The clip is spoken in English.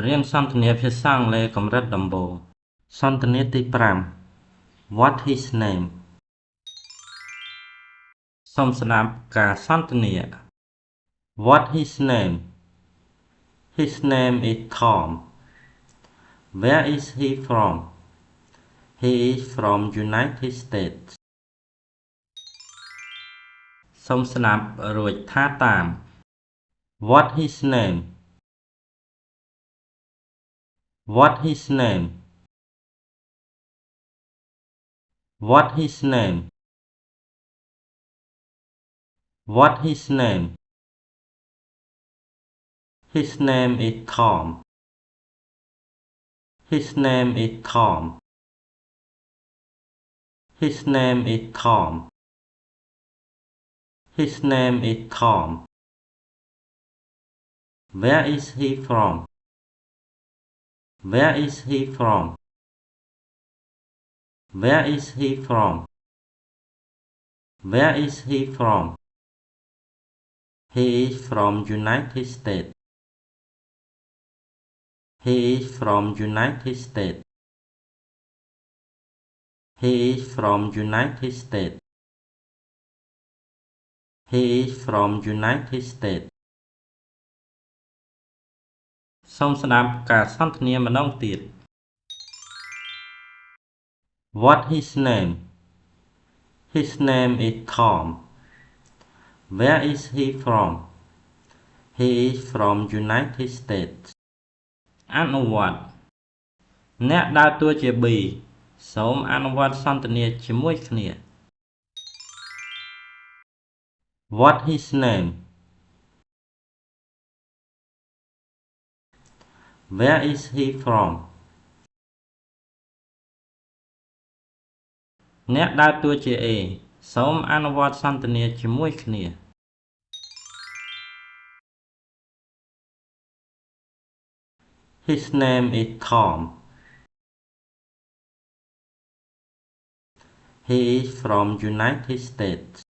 រៀនសន្ទនាភាសាអង់គ្លេសកម្រិតដំបូងសន្ទនាទី5 What his name សូមស្ដាប់ការសន្ទនា What his name His name is Tom Where is he from He is from United States សូមស្ដាប់រួចថាតាម What his name What his name What his name What his name His name is Tom His name is Tom His name is Tom His name is Tom Where is he from Where is he from Where is he from Where is he from He is from United States He is from United States He is from United States He is from United States សូមស្ដាប់ការសន្ទនាម្ដងទៀត What his name His name is Tom Where is he from He is from United States អនុវត្តអ្នកដើរតួជា B សូមអនុវត្តសន្ទនាជាមួយគ្នា What his name Where is he from អ្នកដើរតួជា A សូមអនុវត្តសន្ទនាជាមួយគ្នា His name is Tom He is from United States